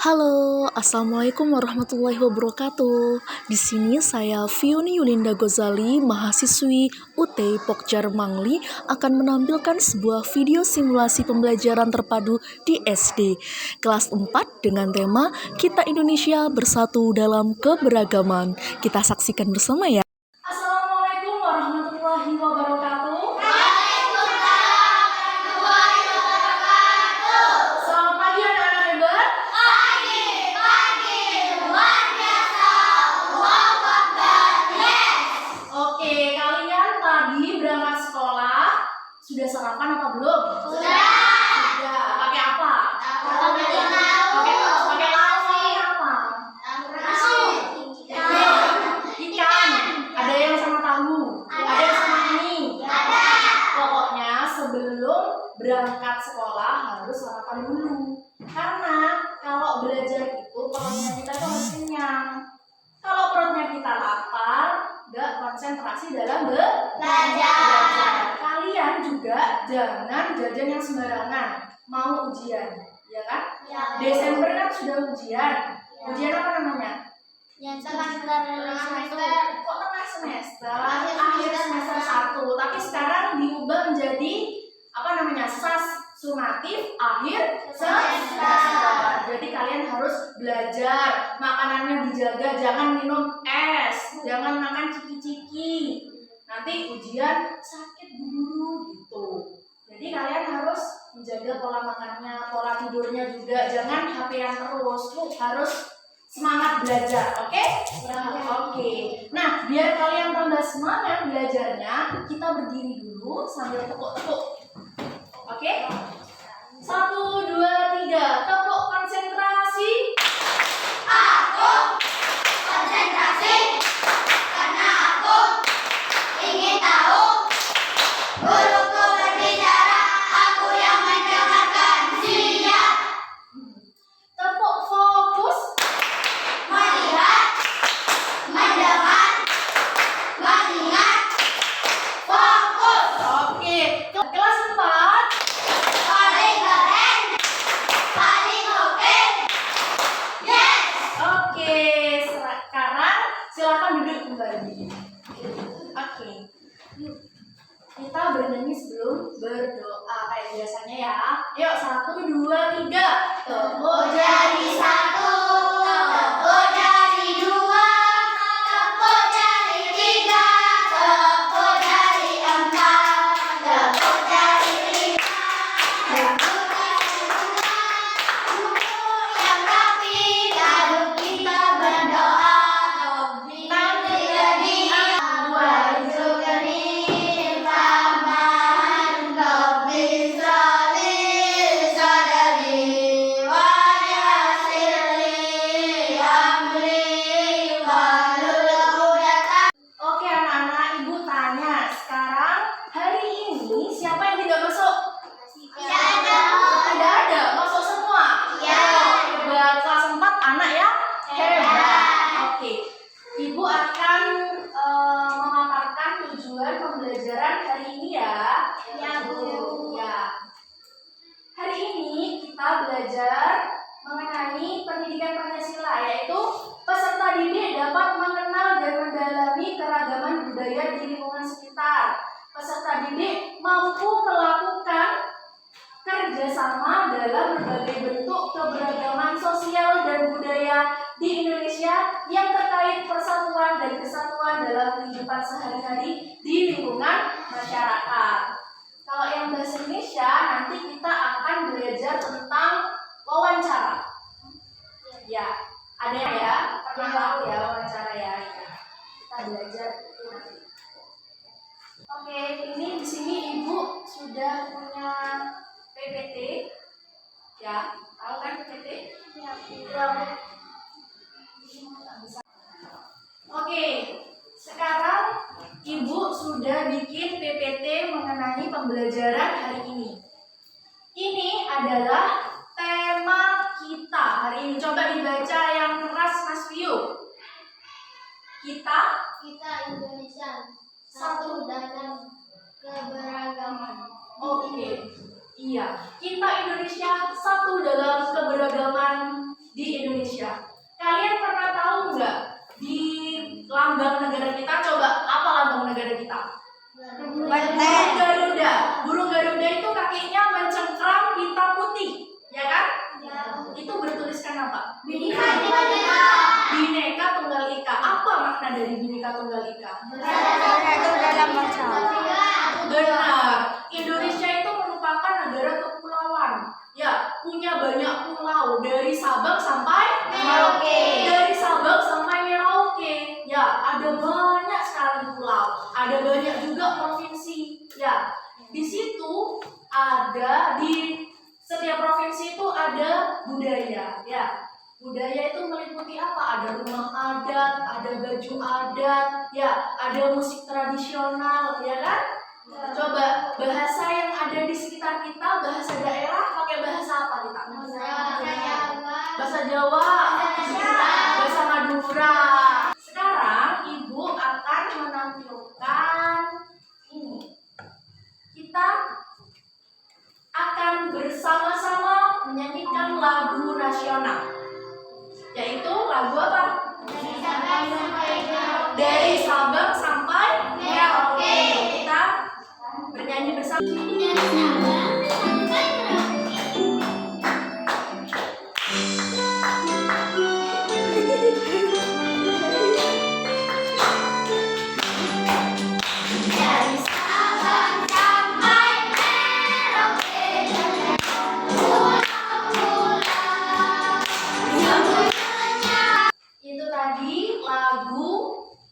Halo, Assalamualaikum warahmatullahi wabarakatuh. Di sini saya Fioni Yulinda Gozali, mahasiswi UT Pokjar Mangli, akan menampilkan sebuah video simulasi pembelajaran terpadu di SD kelas 4 dengan tema Kita Indonesia Bersatu dalam Keberagaman. Kita saksikan bersama ya. Assalamualaikum warahmatullahi wabarakatuh. Selamat pagi anak-anak hebat. Oke, kalian tadi berangkat sekolah sudah sarapan apa belum? Sudah. Pakai apa? Pakai nasi apa? Nasi. Ikan. Ada yang sama tahu? Ada yang sama mie? Ada. Pokoknya sebelum berangkat sekolah harus sarapan dulu. Karena kalau belajar itu perutnya kita itu harus kenyang. Kalau perutnya kita lapar, nggak konsentrasi dalam belajar. Kalian juga jangan jajan yang sembarangan. Mau ujian, ya kan? Ya. Desember kan sudah ujian. Ya. Ujian apa namanya? Kok tengah semester? Akhir semester 1. Tapi sekarang diubah menjadi apa namanya? Sumatif akhir semester. Jadi kalian harus belajar, makanannya dijaga, jangan minum es, jangan makan ciki-ciki. Nanti ujian sakit guru gitu. Jadi kalian harus menjaga pola makannya, pola tidurnya juga, jangan HP-an terus. Lu harus semangat belajar, oke? Oke. Nah, biar kalian tambah semangat belajarnya, kita berdiri dulu sambil tepuk-tepuk. Oke? 1, 2, 3. Tepuk konsentrasi. Aku konsentrasi karena aku ingin tahu. Guruku berbicara, aku yang mendengarkan. Siap. Tepuk fokus. Melihat, mendengar, mengingat. Fokus. Oke. Kelas 4. Paling keren, paling oke. Yes. Oke. Sekarang silakan duduk kembali. Oke. Kita bernyanyi sebelum berdoa kayak biasanya ya. Yuk, 1, 2, 3. Tepuk jari 1, tepuk jari 2, tepuk jari 3, tepuk jari 4, tepuk jari 5, tepuk jari 6, duduk yang rapi, lalu kita berdoa. Nanti jadi warzuqni fahman, Rabbi sholli sadri wa yassirli amri wahlul 'uqdatam. Oke anak-anak, ibu tanya sekarang hari ini siapa yang tidak masuk? Ada masuk semua. Iya. Hebat, kelas 4 anak ya. Hebat. Oke, ibu akan memaparkan tujuan pembelajaran hari ini ya. Ya, Bu. Ya. Hari ini kita belajar mengenai pendidikan Pancasila, yaitu peserta didik dapat mengenal dan mendalami keragaman budaya di lingkungan sekitar. Peserta didik mampu melakukan kerjasama dalam berbagai bentuk keberagaman sosial dan budaya di Indonesia yang terkait persatuan dan kesatuan dalam kehidupan sehari-hari di lingkungan masyarakat. Kalau yang bahasa Indonesia, nanti kita akan belajar tentang wawancara. Ya, ada ya? Pernah tahu ya wawancara ya? Kita belajar itu nanti. Oke, ini di sini ibu sudah punya PPT, ya, tahu kan PPT? Ya. Oke, sekarang ibu sudah bikin PPT mengenai pembelajaran hari ini. Ini adalah tema kita hari ini. Coba dibaca yang keras, Mas Vio. Kita Indonesia satu dalam keberagaman. Oke, iya. Kita Indonesia satu dalam keberagaman di bertuliskan apa? Bineka Tunggal Ika. Bineka Tunggal Ika. Apa makna dari Bineka Tunggal Ika? Bersatu dalam bangsa. Benar. Indonesia itu merupakan negara kepulauan. Ya, punya banyak pulau dari Sabang sampai Merauke. Dari Sabang sampai Merauke. Ya, ada banyak sekali pulau. Ada banyak juga provinsi. Ya, di situ ada di setiap provinsi itu ada budaya. Ya, budaya itu meliputi apa? Ada rumah adat, ada baju adat, ya, ada musik tradisional, ya kan? Coba bahasa yang ada di sekitar kita, bahasa daerah, pakai bahasa apa kita? Bahasa Jawa, bahasa Madura. Sekarang Ibu akan menampilkan ini. Kita akan bersama-sama menyanyikan lagu nasional. Yaitu lagu apa? Dari Sabang sampai Merauke. Kita bernyanyi bersama. Itu tadi lagu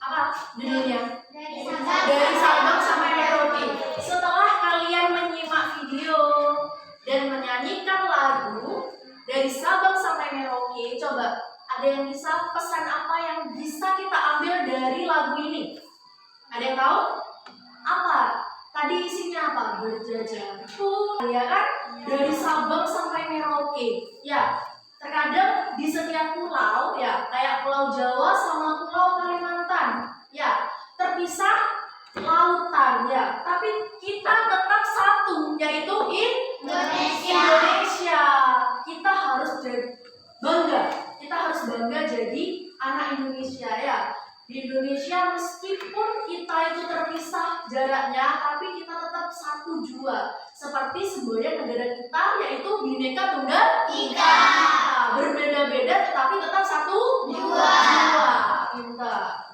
apa judulnya? Dari Sabang sampai Merauke. Setelah kalian menyimak video dan menyanyikan lagu dari Sabang sampai Merauke, coba ada yang bisa pesan apa yang bisa kita ambil dari lagu ini? Ada yang tahu? Apa? Tadi isinya apa? Berjajar. Ya kan? Dari Sabang sampai Merauke. Ya, terkadang di setiap pulau ya, kayak Pulau Jawa sama Pulau Kalimantan, ya, terpisah lautan ya, tapi kita tetap satu, yaitu Indonesia. Kita harus bangga. Kita harus bangga jadi anak Indonesia ya. Di Indonesia meskipun kita itu terpisah jaraknya, tapi kita tetap satu jua. Seperti semboyan negara kita, yaitu Bineka Tunggal Ika. Berbeda-beda tetapi tetap satu Jua. Pintar.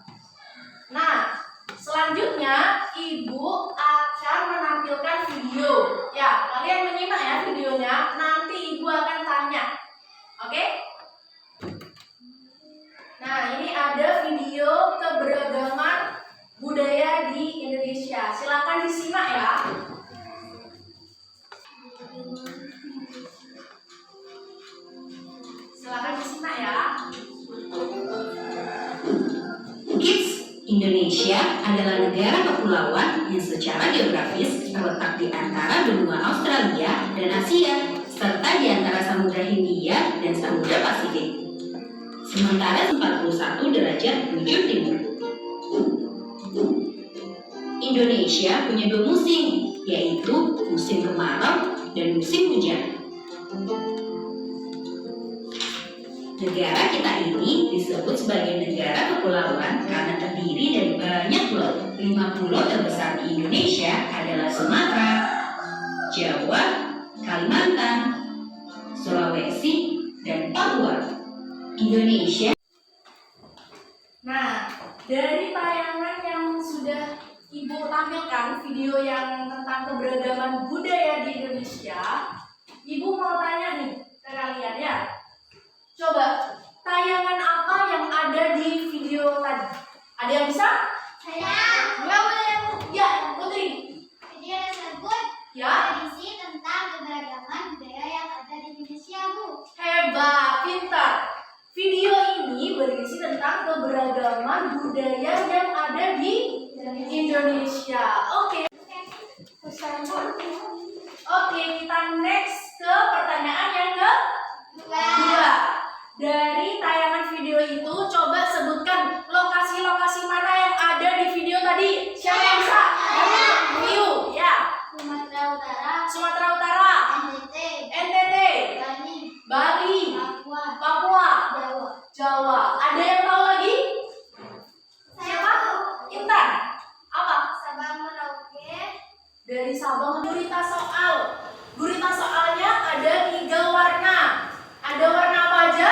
Nah, selanjutnya Ibu akan menampilkan video. Ya, kalian menyimak ya videonya. Nanti Ibu akan tanya. Oke? Nah, ini ada video keberagaman budaya di Indonesia. Silakan disimak ya. Silakan disimak ya. Eits, Indonesia adalah negara kepulauan yang secara geografis terletak di antara benua Australia dan Asia, serta di antara Samudra Hindia dan Samudra Pasifik. Sementara 41 derajat bujur timur. Indonesia punya dua musim, yaitu musim kemarau dan musim hujan. Negara kita ini disebut sebagai negara kepulauan karena terdiri dari banyak pulau. 5 pulau terbesar di Indonesia adalah Sumatera, Jawa, Kalimantan, Sulawesi, dan Papua. Indonesia. Nah, dari tayangan yang sudah Ibu tampilkan, video yang tentang keberagaman budaya di Indonesia, Ibu mau tanya nih ke kalian ya. Coba, tayangan apa yang ada di video tadi? Ada yang bisa? Saya. Ya, Putri. Video tersebut Ya. berisi tentang keberagaman budaya yang ada di Indonesia, Bu. Hebat, pintar. Video ini berisi tentang keberagaman budaya yang ada di Indonesia. Oke, kita next ke pertanyaan yang kedua. Dari tayangan video itu, coba sebutkan lokasi-lokasi mana yang ada di video tadi. Siapa yang bisa? View, ya. Sumatera Utara, Sumatera Utara, NTT, Bali, Papua, Jawa. Ada yang tahu lagi? Siapa? Intan. Apa? Sabang, Merauke. Dari Sabang. Gurita soal. Gurita soalnya ada 3 warna. Ada warna apa aja?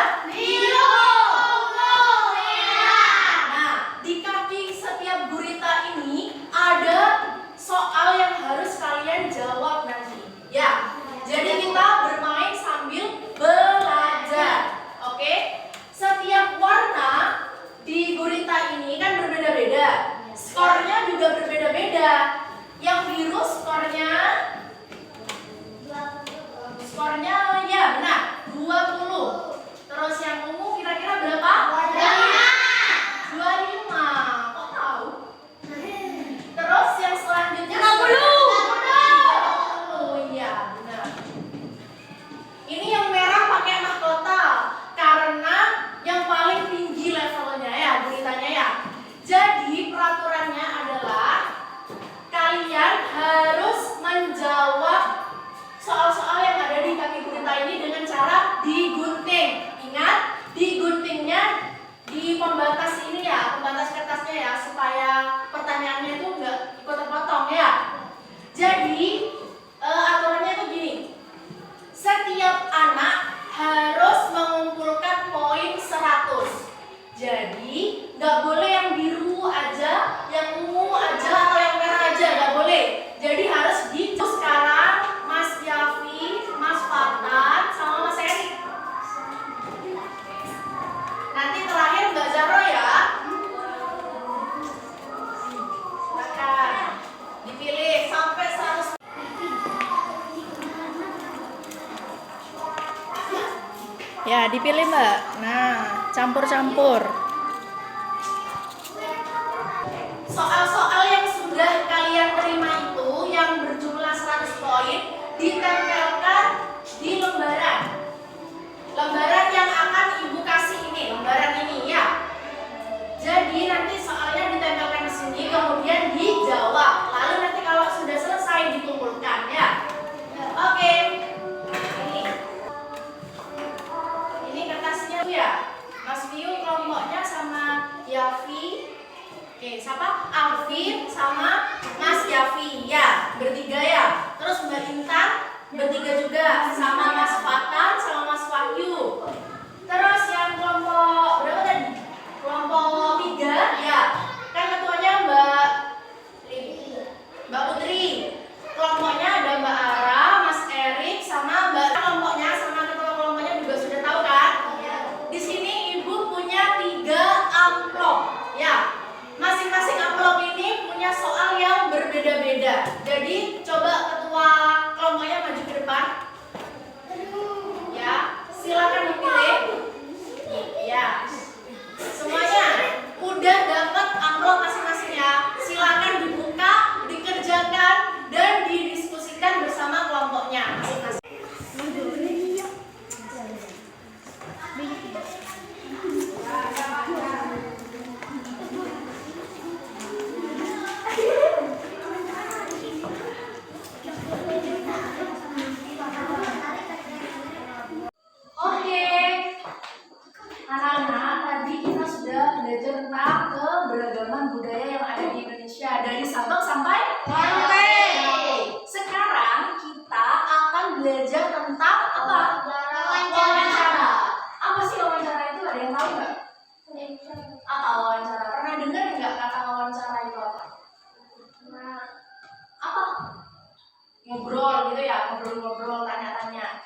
dipilih Mbak. Nah, campur-campur. Soal-soal yang sudah kalian terima itu yang berjumlah 100 poin ditempelkan di lembaran. Lembaran yang akan Ibu kasih ini, lembaran ini ya. Jadi nanti soalnya ditempelkan di sini kemudian dijawab. Lalu nanti kalau sudah selesai dikumpulkan ya. Oke. Ini kertasnya ya. Mas Viu kelompoknya sama Yafi. Oke, siapa? Alvin sama Mas Yafi ya, bertiga ya. Terus Mbak Intan bertiga juga sama Mas Fatan sama Mas Wahyu. Terus yang kelompok berapa tadi? Kelompok 3 ya. Kan ketuanya Mbak Putri. Kelompoknya ada Mbak Ara, Mas Erik sama Mbak. Kelompoknya sama ketua kelompoknya juga sudah tahu kan? Di sini Ibu punya 3 amplop ya. Masing-masing amplop ini punya soal yang berbeda-beda. Jadi coba ketua kelompoknya maju ke depan. Ya, silakan dipilih. Ya. Semuanya udah dapat amplop masing-masing ya. Silakan dibuka, dikerjakan dan didiskusikan bersama kelompoknya masing-masing. Oke, anak-anak, tadi kita sudah belajar tentang keberagaman budaya yang ada di Indonesia dari Sabang sampai Merauke. Sekarang kita akan belajar tentang apa? Wawancara. Apa sih wawancara itu? Ada yang tahu nggak? Apa wawancara? Pernah dengar nggak kata wawancara itu apa? Apa? Ngobrol gitu ya, ngobrol-ngobrol, tanya-tanya.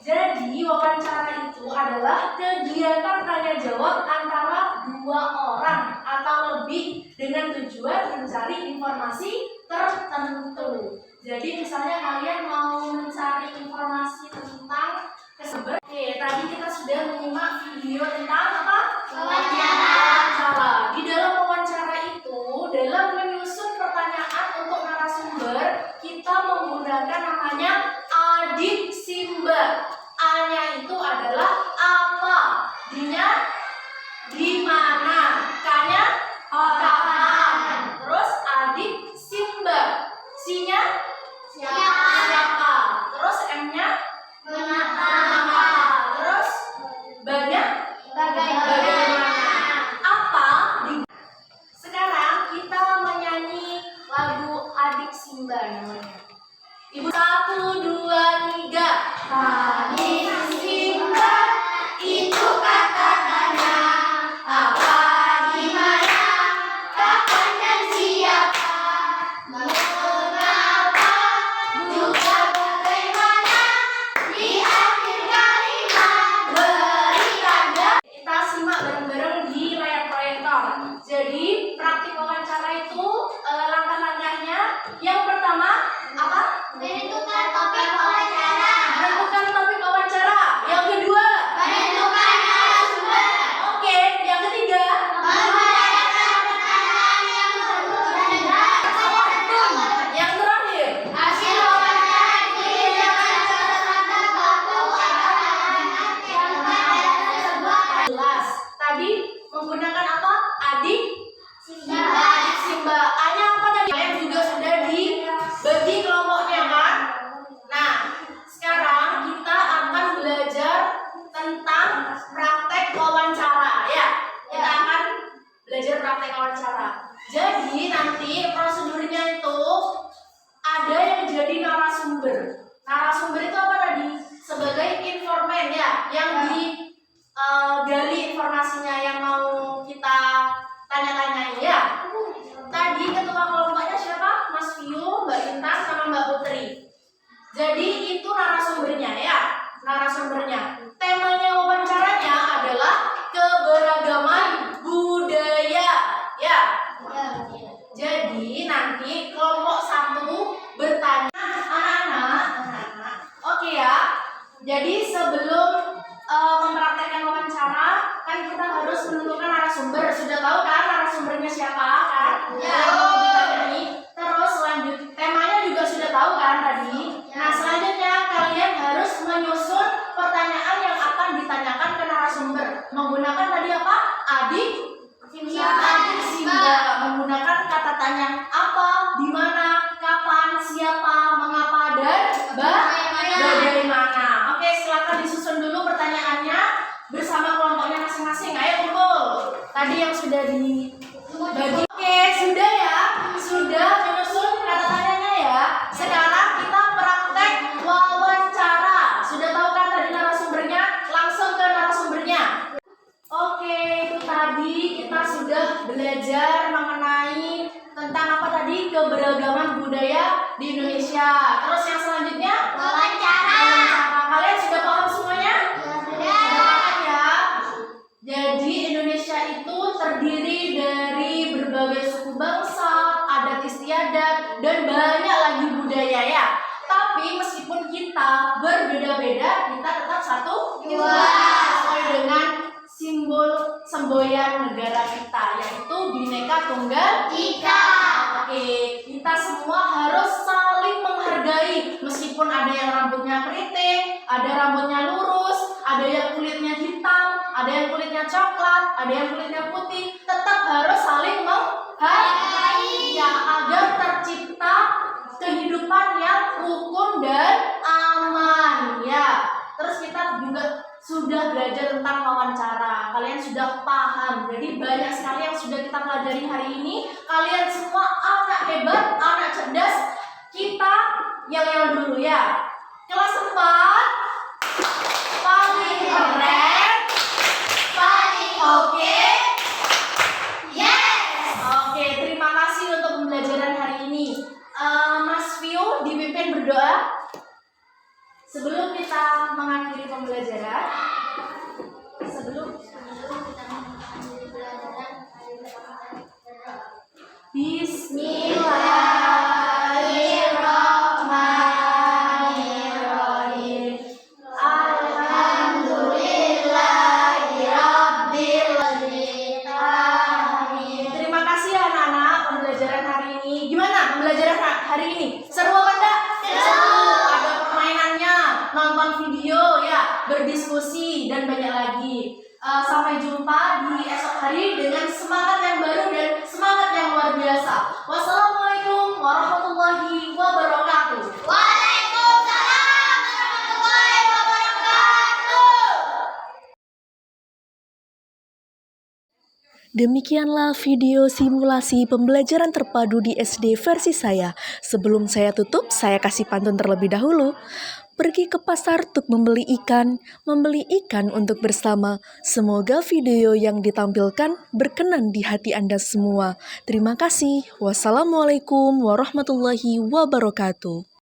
Jadi wawancara itu adalah kegiatan tanya jawab antara 2 orang atau lebih dengan tujuan mencari informasi tertentu. Jadi misalnya kalian mau mencari informasi tentang kesehatan. Oke, tadi kita sudah menyimak video tentang apa? Wawancara. Di dalam wawancara itu, dalam menyusun pertanyaan untuk narasumber, kita menggunakan namanya adiksimba. A-nya itu adalah apa, D-nya di mana, K-nya kapan. Terus adiksimba, C-nya siapa. Terus M-nya mengapa. Terus B-nya bagaimana. harus menentukan narasumber. Sudah tahu kan narasumbernya siapa kan? Ya. Terus temanya juga sudah tahu kan tadi? Nah, selanjutnya kalian harus menyusun pertanyaan yang akan ditanyakan ke narasumber. Menggunakan tadi apa? Adik Simba. Menggunakan kata tanya apa, di mana, kapan, siapa, mengapa, dan bagaimana. Oke, silakan disusun dulu pertanyaannya bersama kelompoknya masing-masing. Ayo kumpul. Tadi yang sudah dibagi. Oke, sudah ya. Sudah menyusun kata tanyanya ya. Sekarang kita praktek wawancara. Sudah tahu kan tadi narasumbernya? Langsung ke narasumbernya. Oke, itu tadi kita sudah belajar mengenai tentang apa tadi? Keberagaman budaya di Indonesia. Terus yang selanjutnya? Wawancara. Kalian sudah paham semuanya? Sudah. Paham ya? Jadi Indonesia itu terdiri dari berbagai suku bangsa, adat istiadat, dan banyak lagi budaya ya. Tapi meskipun kita berbeda-beda, kita tetap satu sesuai dengan simbol semboyan negara kita, yaitu Bhinneka Tunggal Ika. Oke, kita semua harus saling menghargai. Meskipun ada yang rambutnya keriting, ada rambutnya lurus, ada yang kulitnya hitam, ada yang kulitnya coklat, ada yang kulitnya putih, tetap harus saling menghargai ya, agar tercipta kehidupan yang rukun dan aman ya. Terus kita juga sudah belajar tentang wawancara. Kalian sudah paham. Jadi banyak sekali yang sudah kita pelajari hari ini. Kalian semua anak hebat, anak cerdas. Kita yel-yel dulu ya. Kelas 4 paling keren, paling oke. Yes. Oke, terima kasih untuk pembelajaran hari ini. Mas Vio dipimpin berdoa. Sebelum kita mengakhiri pembelajaran, sebelum kita mengakhiri pelajaran, Bismillahirrahmanirrahim. Alhamdulillahirabbil alamin. Terima kasih ya anak-anak pembelajaran hari ini. Gimana pembelajaran hari ini? Seru apa enggak? Ada permainannya, nonton video ya, berdiskusi dan banyak lagi. Sampai jumpa di esok hari dengan semangat yang baru dan semangat yang luar biasa. Wassalamualaikum warahmatullahi wabarakatuh. Waalaikumsalam warahmatullahi wabarakatuh. Demikianlah video simulasi pembelajaran terpadu di SD versi saya. Sebelum saya tutup, saya kasih pantun terlebih dahulu. Pergi ke pasar untuk membeli ikan untuk bersama. Semoga video yang ditampilkan berkenan di hati Anda semua. Terima kasih. Wassalamualaikum warahmatullahi wabarakatuh.